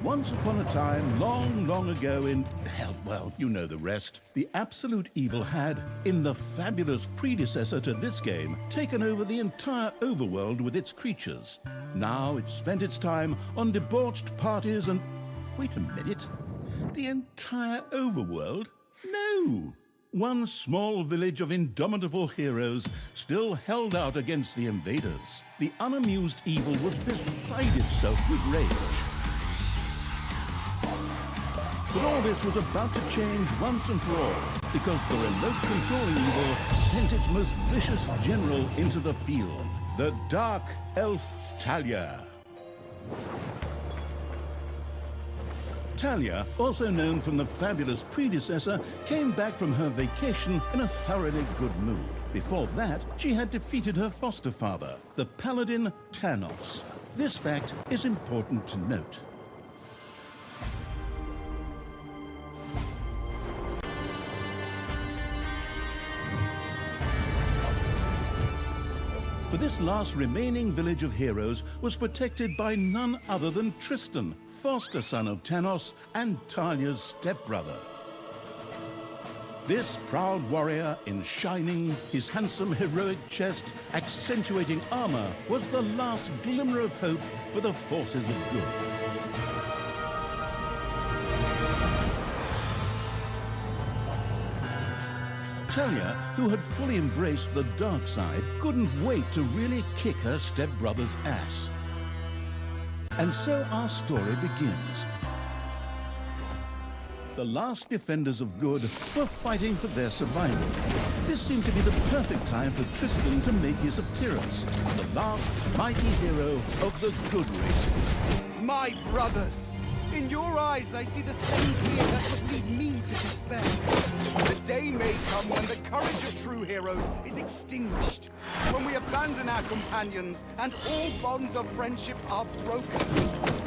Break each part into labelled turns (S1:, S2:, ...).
S1: Once upon a time, long, long ago in... hell, well, you know the rest. The absolute evil had, in the fabulous predecessor to this game, taken over the entire overworld with its creatures. Now it spent its time on debauched parties and... Wait a minute. The entire overworld? No! One small village of indomitable heroes still held out against the invaders. The unamused evil was beside itself with rage. But all this was about to change once and for all, because the remote-controlling evil sent its most vicious general into the field, the Dark Elf Talia. Talia, also known from the fabulous predecessor, came back from her vacation in a thoroughly good mood. Before that, she had defeated her foster father, the paladin Thanos. This fact is important to note. For this last remaining village of heroes was protected by none other than Tristan, foster son of Thanos and Talia's stepbrother. This proud warrior in shining, his handsome heroic chest accentuating armor, was the last glimmer of hope for the forces of good. Talia, who had fully embraced the dark side, couldn't wait to really kick her stepbrother's ass. And so our story begins. The last defenders of good were fighting for their survival. This seemed to be the perfect time for Tristan to make his appearance, the last mighty hero of the good races.
S2: My brothers! In your eyes, I see the same fear that would lead me to despair. The day may come when the courage of true heroes is extinguished, when we abandon our companions and all bonds of friendship are broken.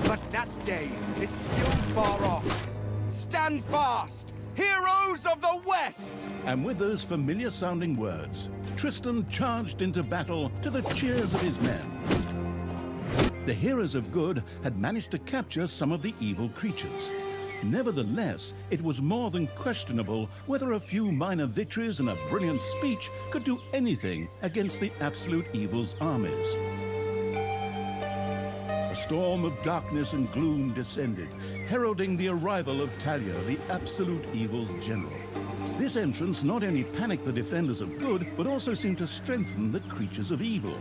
S2: But that day is still far off. Stand fast, heroes of the West!
S1: And with those familiar-sounding words, Tristan charged into battle to the cheers of his men. The heroes of good had managed to capture some of the evil creatures. Nevertheless, it was more than questionable whether a few minor victories and a brilliant speech could do anything against the absolute evil's armies. A storm of darkness and gloom descended, heralding the arrival of Talia, the absolute evil's general. This entrance not only panicked the defenders of good, but also seemed to strengthen the creatures of evil.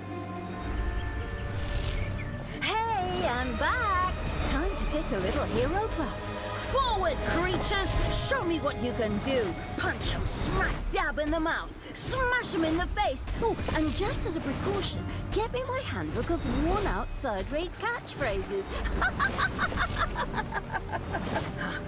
S3: I'm back! Time to kick a little hero butt. Forward, creatures! Show me what you can do! Punch them smack dab in the mouth! Smash them in the face! Oh, and just as a precaution, get me my handbook of worn-out third-rate catchphrases.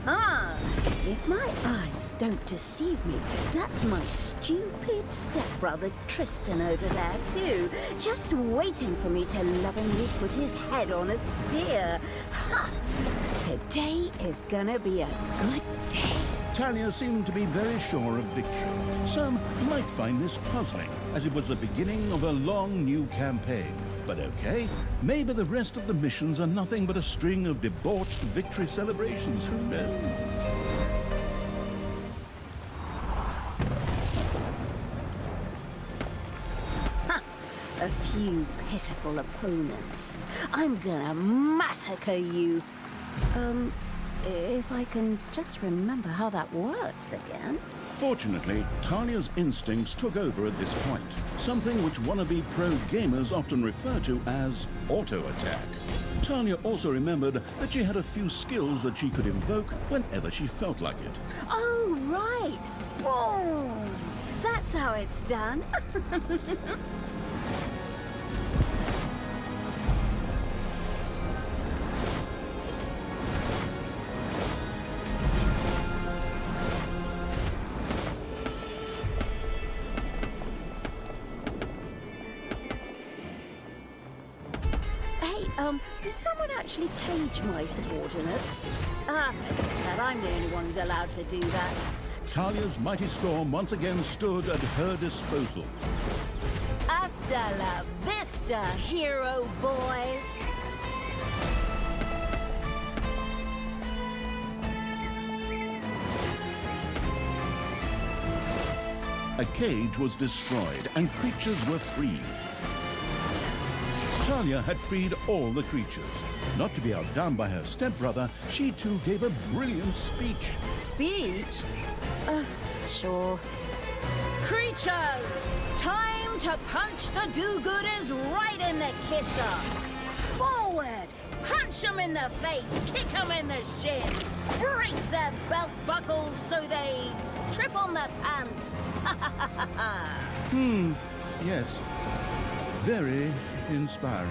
S3: Ha-ha! If my eyes don't deceive me, that's my stupid stepbrother Tristan over there too, just waiting for me to lovingly put his head on a spear. Ha! Today is gonna be a good day.
S1: Talia seemed to be very sure of victory. Some might find this puzzling, as it was the beginning of a long new campaign. But okay, maybe the rest of the missions are nothing but a string of debauched victory celebrations, who knows?
S3: A few pitiful opponents. I'm gonna massacre you. If I can just remember how that works again.
S1: Fortunately, Talia's instincts took over at this point, something which wannabe pro gamers often refer to as auto-attack. Talia also remembered that she had a few skills that she could invoke whenever she felt like it.
S3: Oh, right! Boom! That's how it's done. Did someone actually cage my subordinates? Ah, but I'm the only one who's allowed to do that.
S1: Talia's mighty storm once again stood at her disposal.
S3: Hasta la vista, hero boy!
S1: a cage was destroyed and creatures were freed. Talia had freed all the creatures. Not to be outdone by her stepbrother, she too gave a brilliant speech.
S3: Speech? Sure. Creatures! Time to punch the do-gooders right in the kisser! Forward! Punch them in the face, kick them in the shins, break their belt buckles so they trip on their pants!
S1: Yes, very inspiring.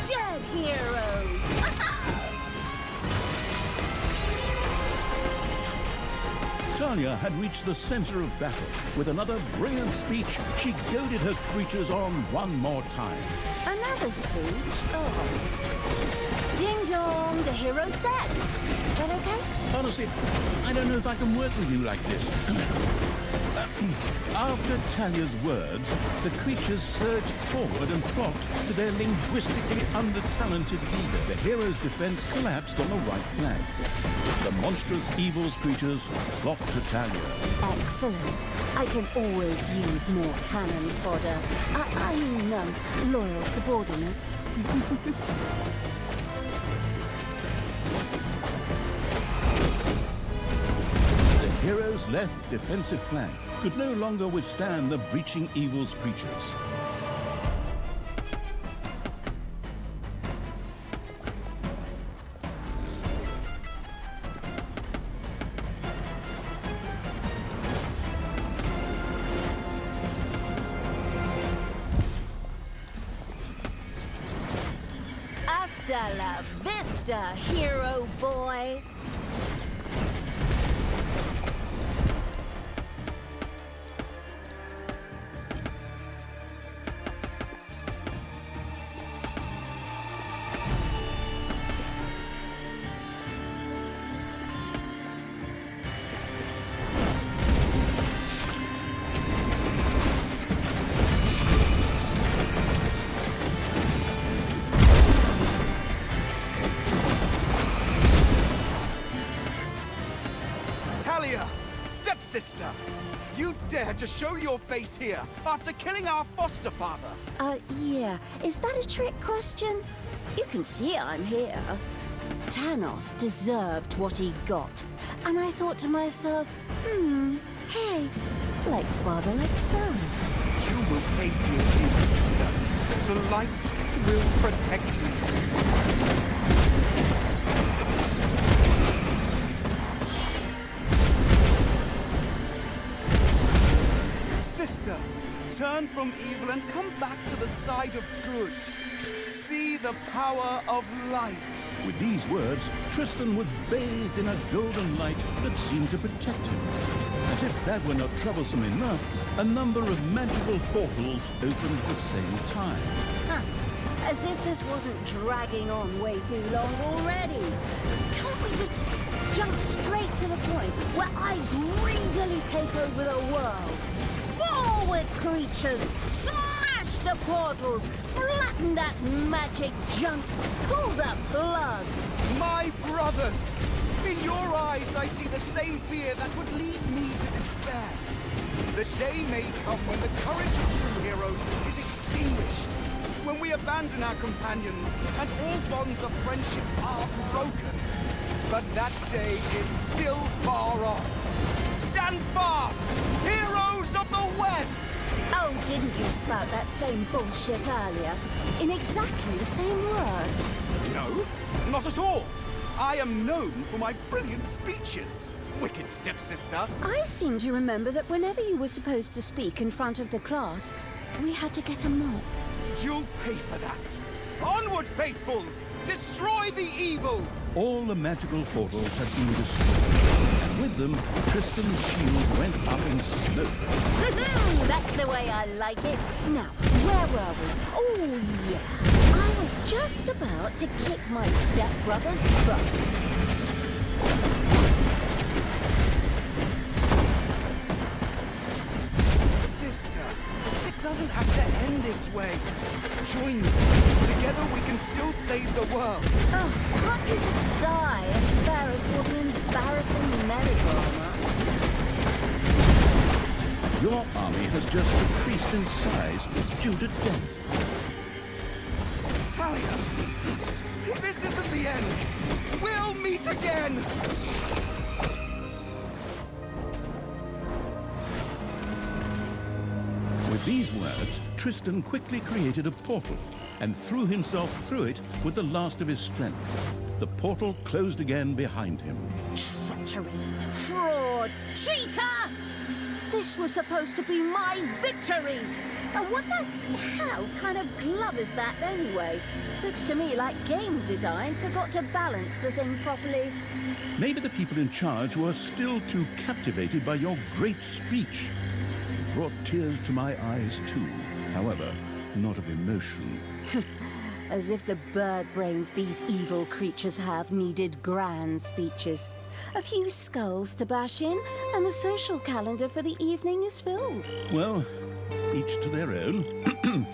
S3: Dead heroes!
S1: Talia had reached the center of battle. With another brilliant speech, she goaded her creatures on one more time.
S3: Another speech? Oh. Ding dong, the hero's dead. Is that okay?
S1: Honestly, I don't know if I can work with you like this. After Talia's words, the creatures surged forward and flocked to their linguistically under-talented leader. The hero's defense collapsed on the right flank. The monstrous evil's creatures flocked to Talia.
S3: Excellent. I can always use more cannon fodder. I mean, loyal subordinates.
S1: The hero's left defensive flank could no longer withstand the breaching evil's creatures.
S3: Hasta la vista, hero boy.
S2: Talia, stepsister! You dare to show your face here after killing our foster father!
S3: Yeah. Is that a trick question? You can see I'm here. Thanos deserved what he got. And I thought to myself, hey, like father, like son.
S2: You will pay for your deeds, sister. The light will protect me. Sister, turn from evil and come back to the side of good. See the power of light.
S1: With these words, Tristan was bathed in a golden light that seemed to protect him. As if that were not troublesome enough, a number of magical portals opened at the same time.
S3: As if this wasn't dragging on way too long already. Can't we just jump straight to the point where I greedily take over the world? Forward, creatures! Smash the portals! Flatten that magic junk! Pull the plug!
S2: My brothers! In your eyes, I see the same fear that would lead me to despair. The day may come when the courage of true heroes is extinguished. When we abandon our companions and all bonds of friendship are broken. But that day is still far off. Stand fast, heroes of the West!
S3: Oh, didn't you spout that same bullshit earlier? In exactly the same words.
S2: No, not at all. I am known for my brilliant speeches, wicked stepsister.
S3: I seem to remember that whenever you were supposed to speak in front of the class, we had to get a mop.
S2: You'll pay for that. Onward, faithful! Destroy the evil!
S1: All the magical portals had been destroyed, and with them, Tristan's shield went up in smoke.
S3: That's the way I like it. Now, where were we? Oh, yeah. I was just about to kick my stepbrother's butt.
S2: Sister, it doesn't have to end this way. Join me. Together we can still save the world.
S3: Oh, can't you just die as fair as for the embarrassing melodrama?
S1: Your army has just decreased in size due to death.
S2: Talia, this isn't the end. We'll meet again.
S1: With these words, Tristan quickly created a portal and threw himself through it with the last of his strength. The portal closed again behind him.
S3: Treachery, fraud, cheater! This was supposed to be my victory! And what the hell kind of glove is that anyway? Looks to me like game design forgot to balance the thing properly.
S1: Maybe the people in charge were still too captivated by your great speech. It brought tears to my eyes too, however, not of emotion.
S3: As if the bird brains these evil creatures have needed grand speeches. A few skulls to bash in, and the social calendar for the evening is filled.
S1: Well, each to their own.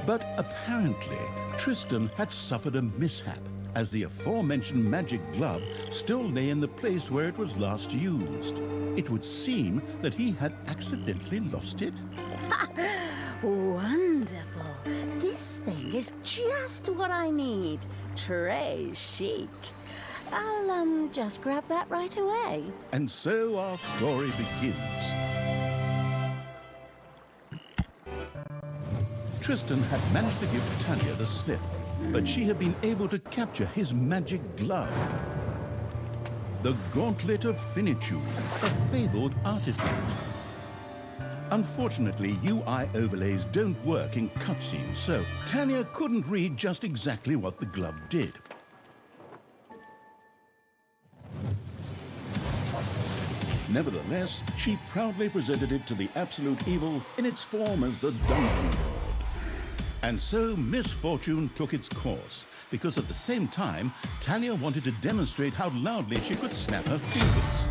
S1: But apparently, Tristan had suffered a mishap, as the aforementioned magic glove still lay in the place where it was last used. It would seem that he had accidentally lost it.
S3: Wonderful. This thing is just what I need. Très chic. I'll, just grab that right away.
S1: And so our story begins. Tristan had managed to give Talia the slip, but she had been able to capture his magic glove. The Gauntlet of Finitude, a fabled artifact. Unfortunately, UI overlays don't work in cutscenes, so Talia couldn't read just exactly what the glove did. Nevertheless, she proudly presented it to the Absolute Evil in its form as the Dungeon Lord. And so misfortune took its course, because at the same time, Talia wanted to demonstrate how loudly she could snap her fingers.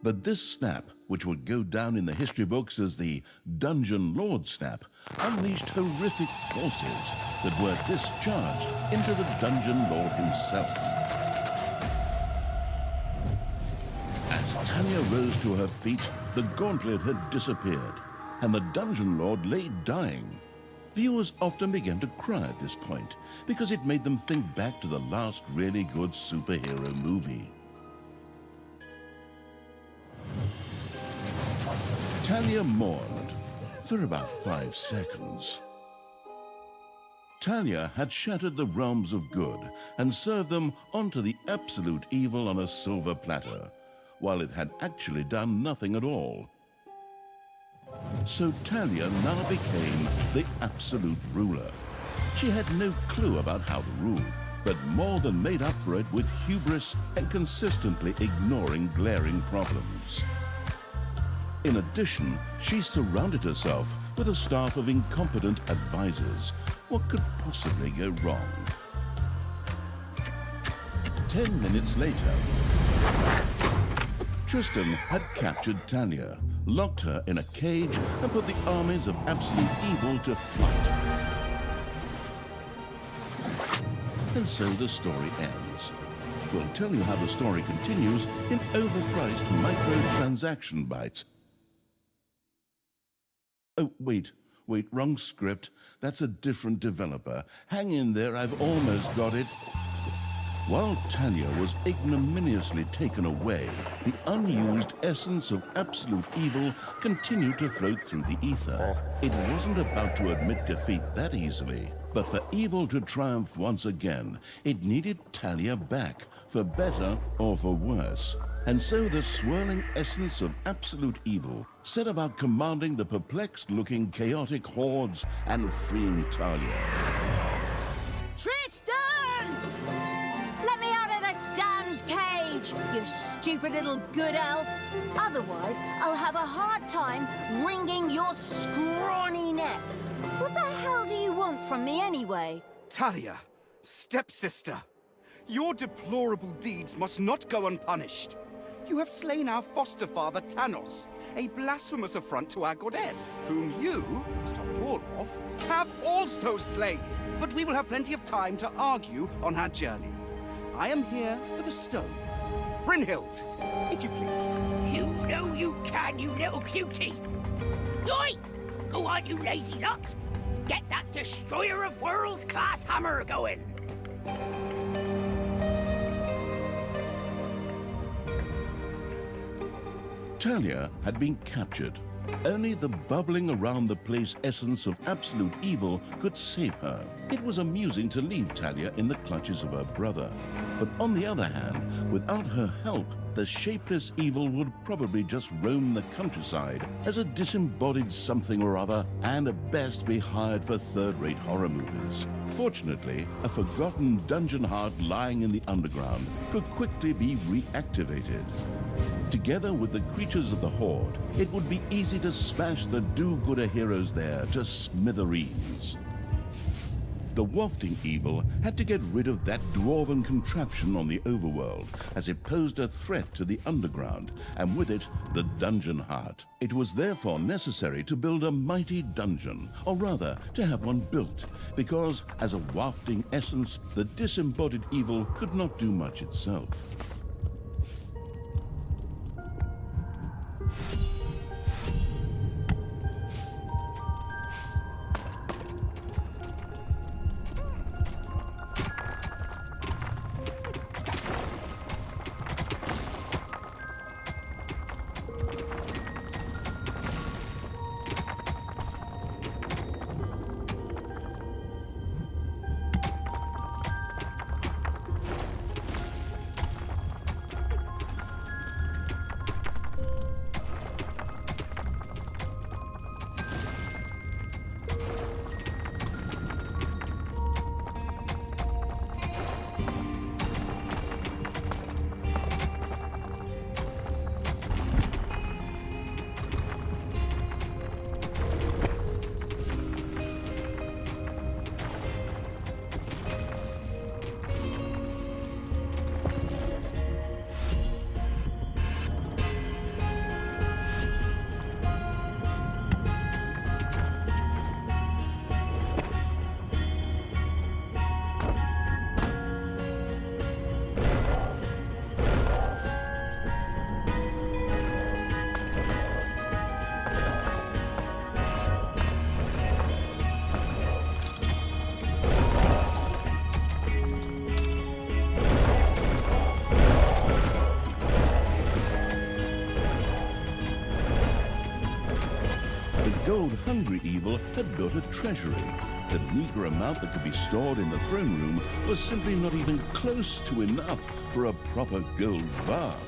S1: But this snap, which would go down in the history books as the Dungeon Lord snap, unleashed horrific forces that were discharged into the Dungeon Lord himself. As Talia rose to her feet, the gauntlet had disappeared, and the Dungeon Lord lay dying. Viewers often began to cry at this point, because it made them think back to the last really good superhero movie. Talia mourned for about 5 seconds. Talia had shattered the realms of good and served them onto the Absolute Evil on a silver platter, while it had actually done nothing at all. So Talia now became the absolute ruler. She had no clue about how to rule, but more than made up for it with hubris and consistently ignoring glaring problems. In addition, she surrounded herself with a staff of incompetent advisors. What could possibly go wrong? 10 minutes later, Tristan had captured Talia, locked her in a cage, and put the armies of Absolute Evil to flight. And so the story ends. We'll tell you how the story continues in overpriced microtransaction bites. Oh, wait, wrong script. That's a different developer. Hang in there, I've almost got it. While Talia was ignominiously taken away, the unused essence of Absolute Evil continued to float through the ether. It wasn't about to admit defeat that easily, but for evil to triumph once again, it needed Talia back, for better or for worse. And so the swirling essence of Absolute Evil set about commanding the perplexed-looking chaotic hordes and freeing Talia.
S3: Tristan! Let me out of this damned cage, you stupid little good elf. Otherwise, I'll have a hard time wringing your scrawny neck. What the hell do you want from me anyway?
S2: Talia, stepsister, your deplorable deeds must not go unpunished. You have slain our foster father Tanos, a blasphemous affront to our goddess, whom you, to top it all off, have also slain. But we will have plenty of time to argue on our journey. I am here for the stone. Brynhild, if you please.
S4: You know you can, you little cutie. Oi! Go on, you lazy locks. Get that destroyer of worlds class hammer going.
S1: Talia had been captured. Only the bubbling around the place essence of absolute evil could save her. It was amusing to leave Talia in the clutches of her brother. But on the other hand, without her help, the shapeless evil would probably just roam the countryside as a disembodied something or other, and at best be hired for third-rate horror movies. Fortunately, a forgotten dungeon heart lying in the underground could quickly be reactivated. Together with the creatures of the Horde, it would be easy to smash the do-gooder heroes there to smithereens. The wafting evil had to get rid of that dwarven contraption on the overworld, as it posed a threat to the underground, and with it, the dungeon heart. It was therefore necessary to build a mighty dungeon, or rather, to have one built, because as a wafting essence, the disembodied evil could not do much itself. Gold-hungry evil had built a treasury. The meager amount that could be stored in the throne room was simply not even close to enough for a proper gold bath.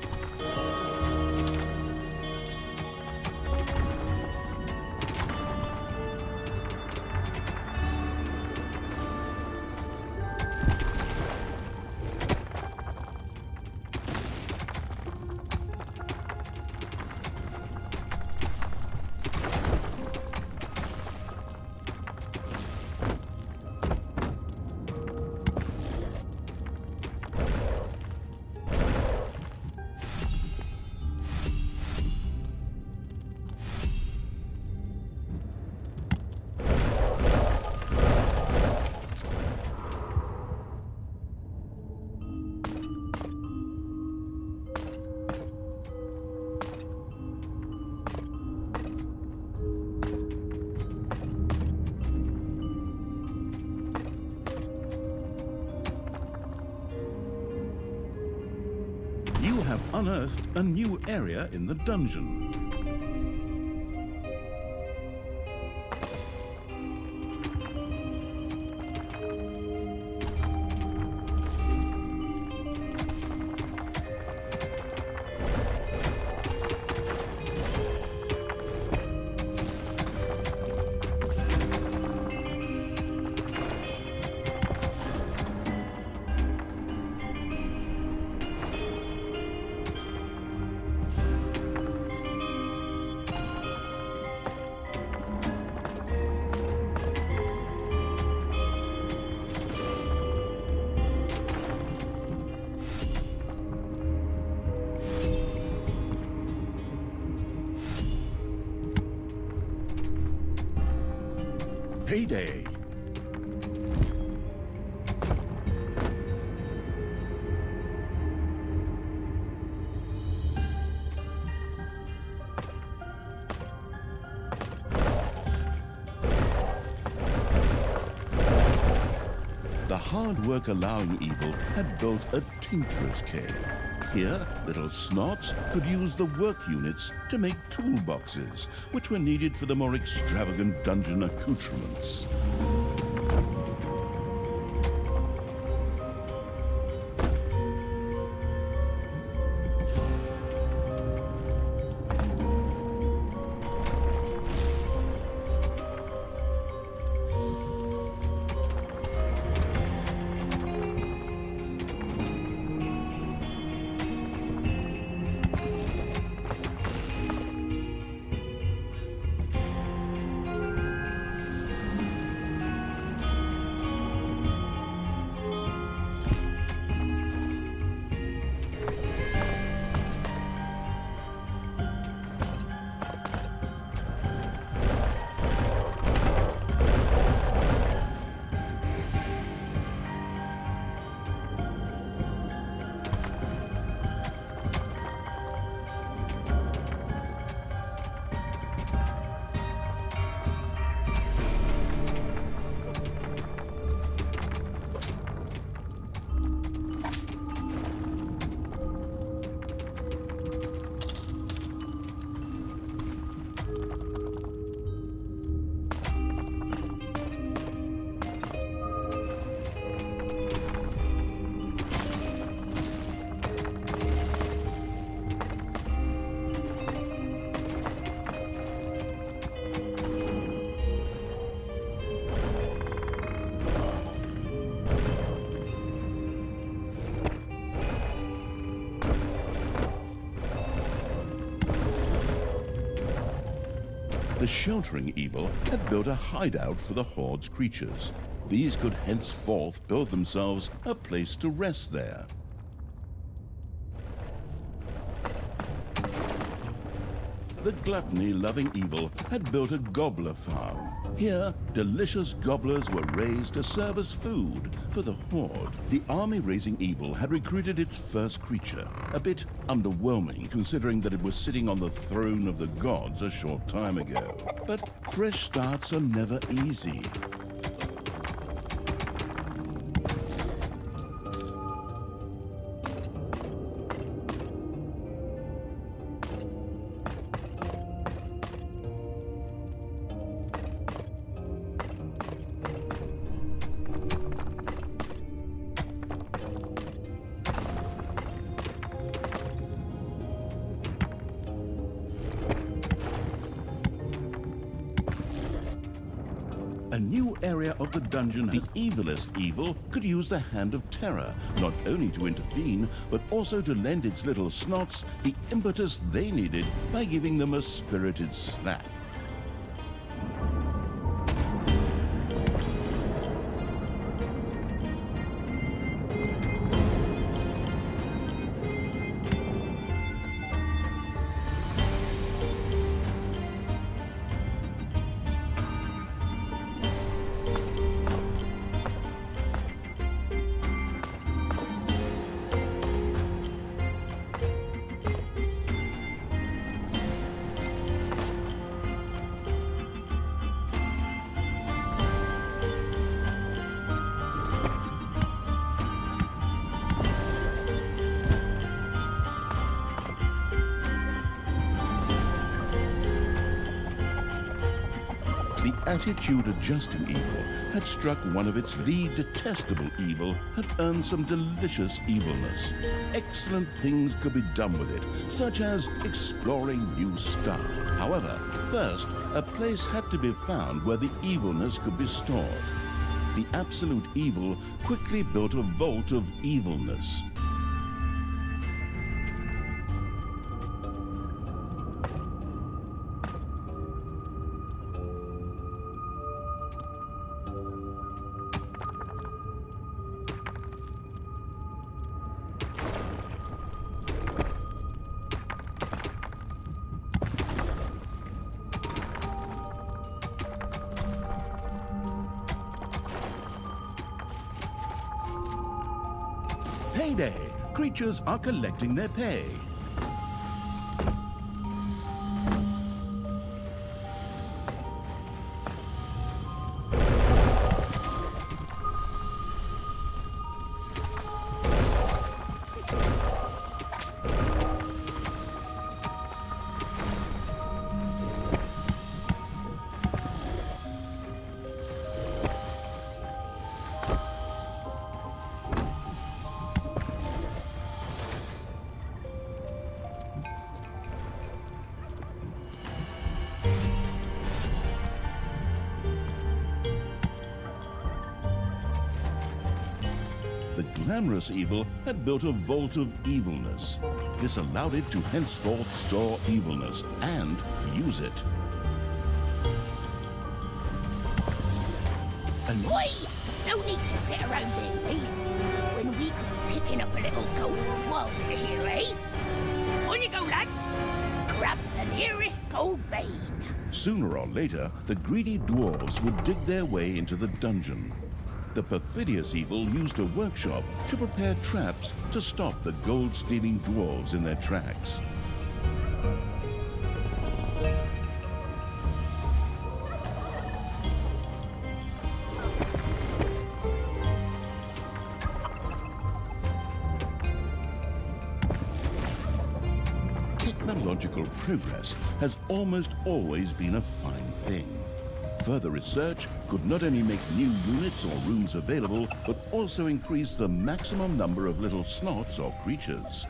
S1: You have unearthed a new area in the dungeon. payday. The hard work allowing evil had built a tinkerer's cave. Here, little snots could use the work units to make toolboxes, which were needed for the more extravagant dungeon accoutrements. The sheltering evil had built a hideout for the Horde's creatures. These could henceforth build themselves a place to rest there. The gluttony-loving evil had built a gobbler farm. Here, delicious gobblers were raised to serve as food for the Horde. The army-raising evil had recruited its first creature, a bit underwhelming considering that it was sitting on the throne of the gods a short time ago. But fresh starts are never easy. A new area of the dungeon, the evilest evil could use the Hand of Terror, not only to intervene, but also to lend its little snots the impetus they needed by giving them a spirited slap. The attitude adjusting evil had struck one of its. The detestable evil had earned some delicious evilness. Excellent things could be done with it, such as exploring new stuff. However, first, a place had to be found where the evilness could be stored. The absolute evil quickly built a vault of evilness. Payday! Creatures are collecting their pay. The glamorous evil had built a vault of evilness. This allowed it to henceforth store evilness and use it. And
S4: Oi! No need to sit around being lazy when we could be picking up a little gold while we're here, eh? On you go, lads! Grab the nearest gold vein.
S1: sooner or later, the greedy dwarves would dig their way into the dungeon. The perfidious evil used a workshop to prepare traps to stop the gold-stealing dwarves in their tracks. Technological progress has almost always been a fine thing. Further research could not only make new units or rooms available, but also increase the maximum number of little snots or creatures.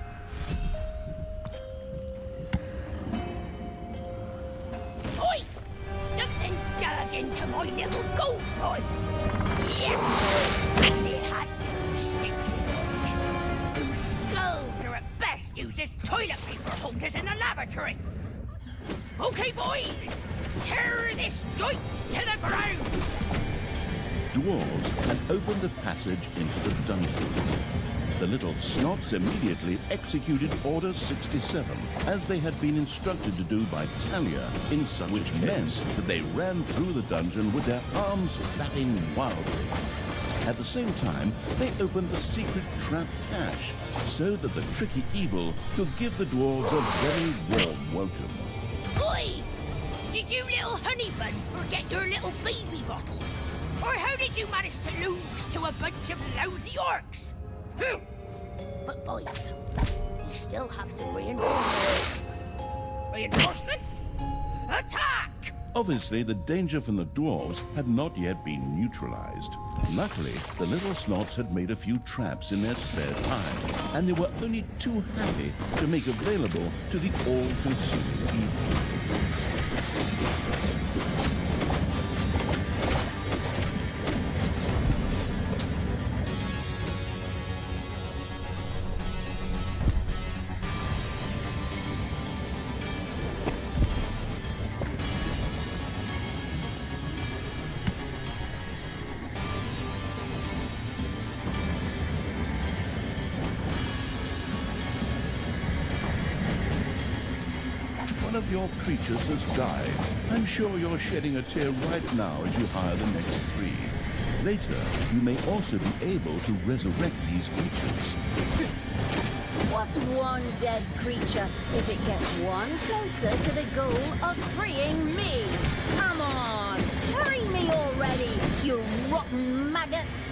S4: Oi! Something dug into my little gold mine. Yeah! And it had to be stinky whose skulls are at best used as toilet paper holders in the lavatory. Okay, boys! Tear this joint to the ground!
S1: Dwarves had opened a passage into the dungeon. The little snots immediately executed Order 67, as they had been instructed to do by Talia, in such which meant that they ran through the dungeon with their arms flapping wildly. At the same time, they opened the secret trap cache, so that the tricky evil could give the dwarves a very warm welcome.
S4: Oi! Did you little honey buns forget your little baby bottles? Or how did you manage to lose to a bunch of lousy orcs? But fine, we still have some reinforcements. Reinforcements? Attack!
S1: Obviously, the danger from the dwarves had not yet been neutralized. Luckily, the little snots had made a few traps in their spare time, and they were only too happy to make available to the all-consuming evil. One of your creatures has died. I'm sure you're shedding a tear right now as you hire the next 3. Later, you may also be able to resurrect these creatures.
S3: What's one dead creature if it gets one closer to the goal of freeing me? Come on, free me already, you rotten maggots!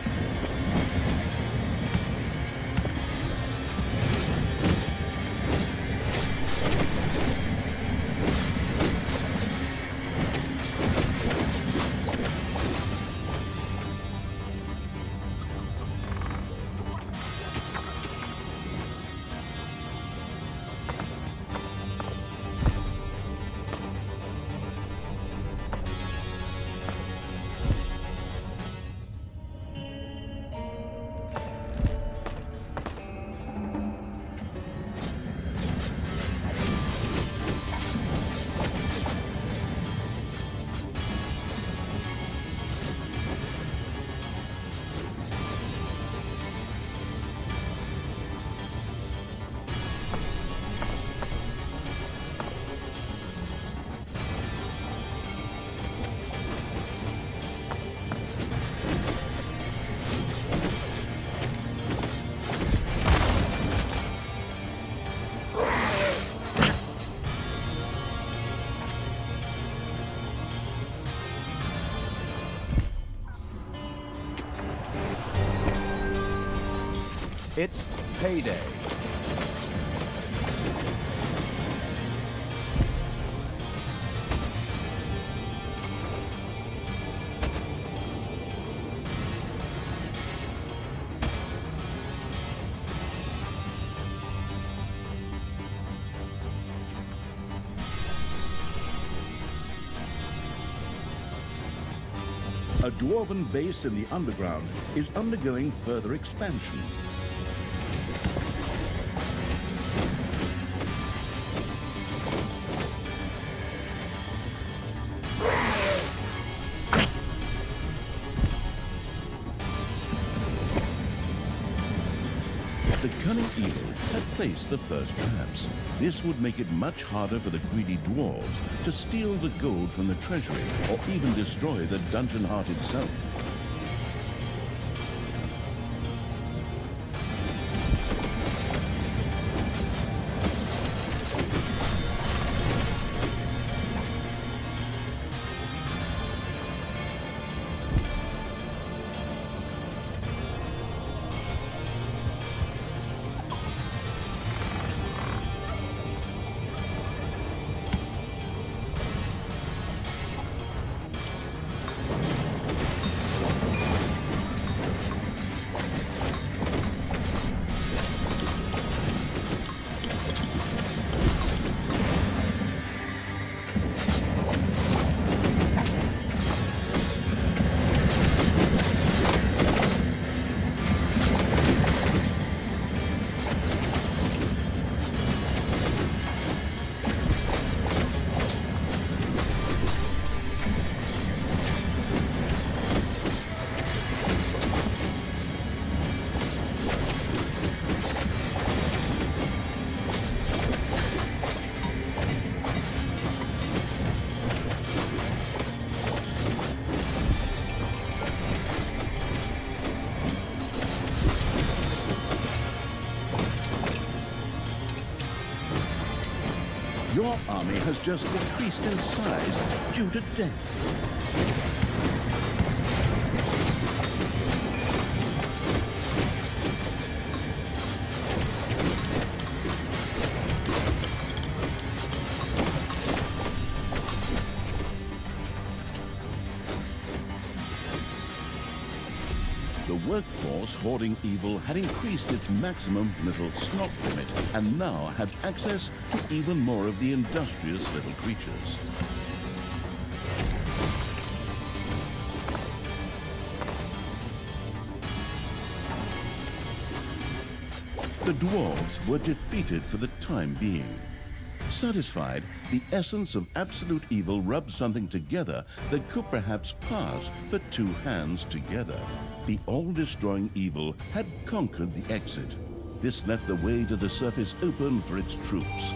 S5: It's payday.
S1: A dwarven base in the underground is undergoing further expansion. The cunning evil had placed the first traps. This would make it much harder for the greedy dwarves to steal the gold from the treasury or even destroy the dungeon heart itself. Your army has just increased in size due to death. The workforce hoarding evil had increased its maximum little snot limit and now had access to even more of the industrious little creatures. The dwarves were defeated for the time being. Satisfied, the essence of absolute evil rubbed something together that could perhaps pass for two hands together. The all-destroying evil had conquered the exit. This left the way to the surface open for its troops.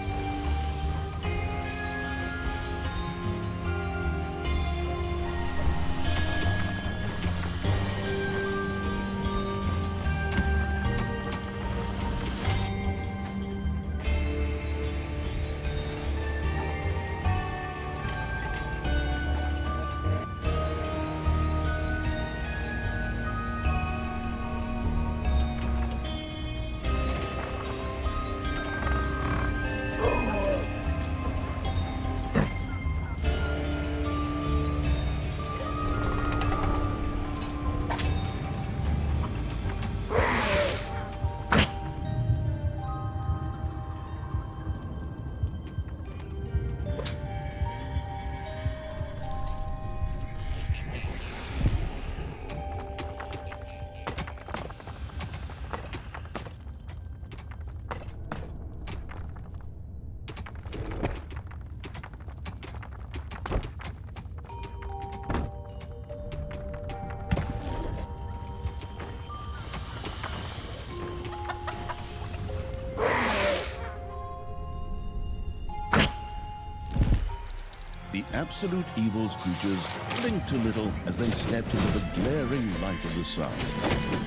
S1: The absolute evil's creatures blinked a little as they stepped into the glaring light of the sun.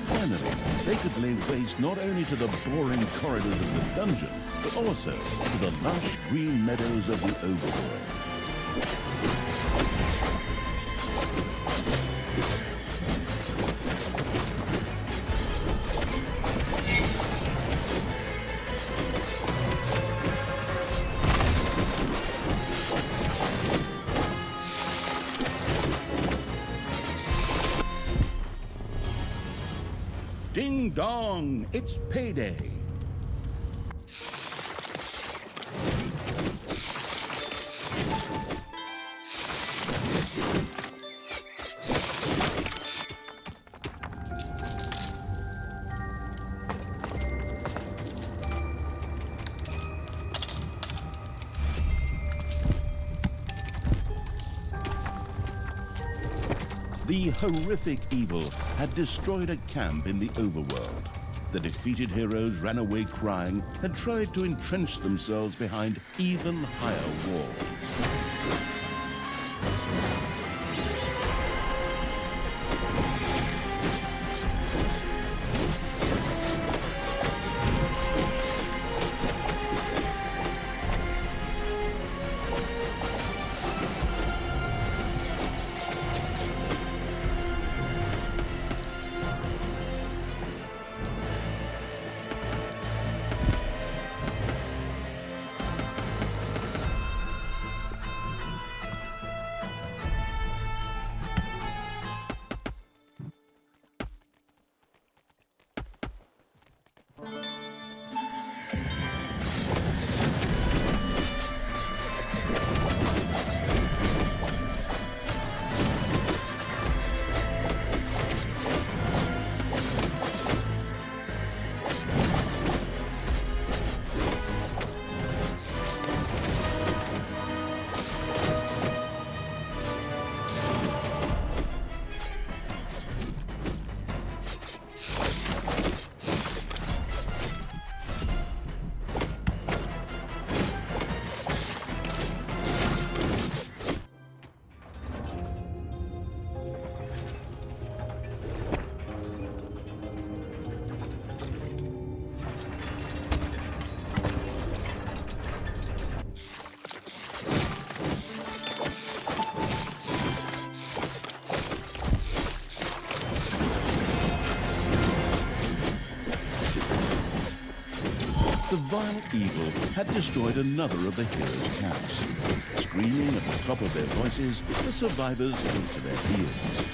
S1: Finally, they could lay waste not only to the boring corridors of the dungeon, but also to the lush green meadows of the overworld. Ding dong, it's payday. The horrific evil had destroyed a camp in the overworld. The defeated heroes ran away crying and tried to entrench themselves behind even higher walls. The vile evil had destroyed another of the heroes' camps. Screaming at the top of their voices, the survivors went to their heels.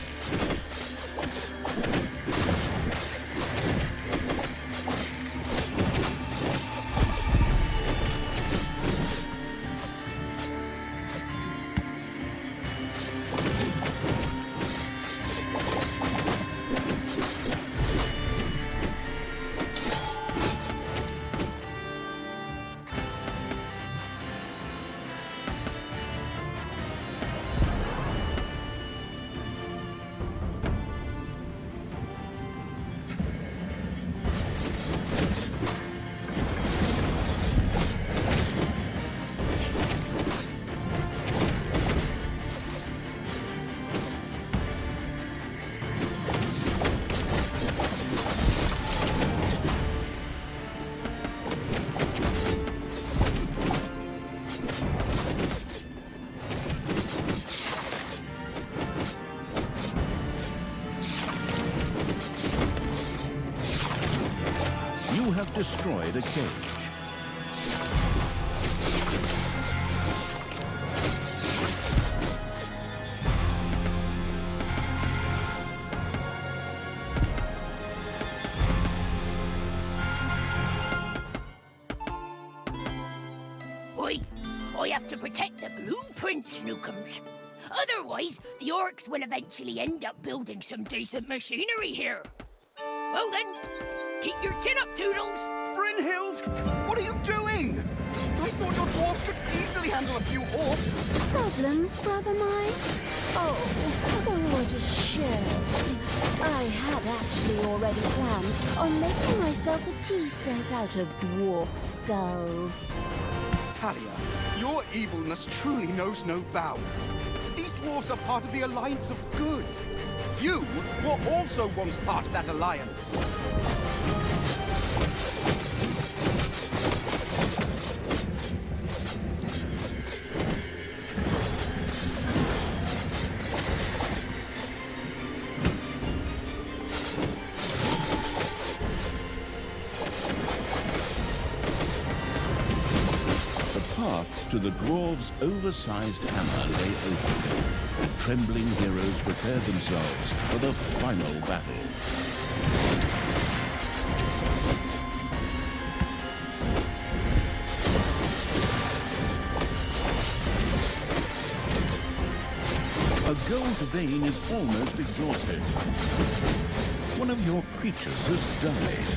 S1: You have destroyed a cage.
S4: I have to protect the blueprints, Newcombs. Otherwise, the orcs will eventually end up building some decent machinery here. Well then, keep your chin up, Toodles.
S2: Brynhild, what are you doing? I thought your dwarves could easily handle a few orcs.
S3: Problems, brother mine? Oh, what a shame. I had actually already planned on making myself a tea set out of dwarf skulls.
S2: Talia, your evilness truly knows no bounds. These dwarves are part of the Alliance of Good. You were also once part of that alliance.
S1: To the dwarves' oversized hammer lay open. The trembling heroes prepared themselves for the final battle. A gold vein is almost exhausted. One of your creatures has died.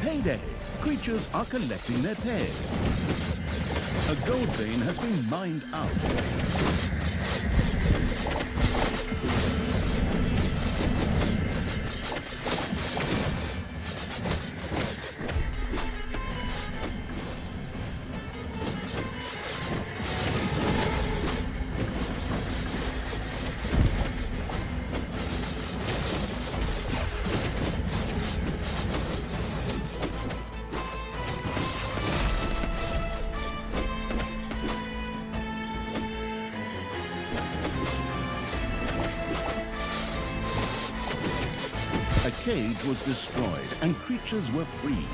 S1: Payday! Creatures are collecting their pay. A gold vein has been mined out. A cage was destroyed and creatures were freed.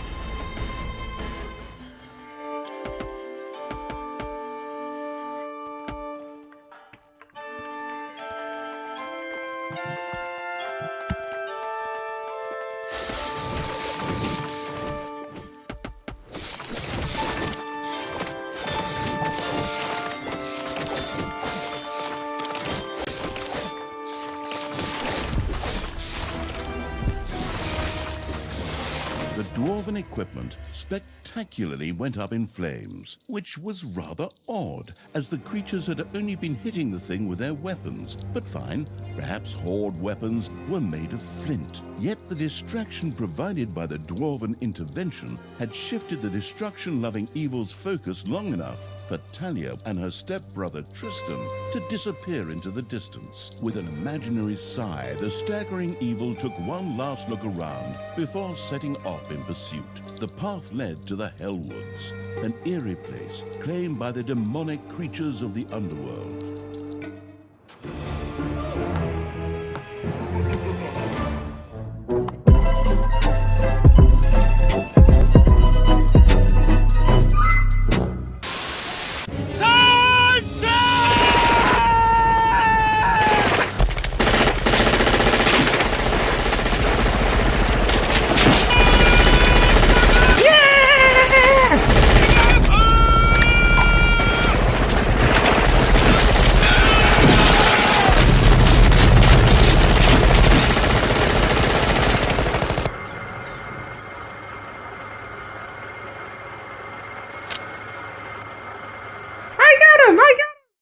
S1: The dwarven equipment spectacularly went up in flames, which was rather odd, as the creatures had only been hitting the thing with their weapons. But fine, perhaps horde weapons were made of flint. Yet the distraction provided by the dwarven intervention had shifted the destruction-loving evil's focus long enough for Talia and her stepbrother Tristan to disappear into the distance. With an imaginary sigh, the staggering evil took one last look around before setting off in pursuit. The path led to the Hellwoods, an eerie place claimed by the demonic creatures of the underworld.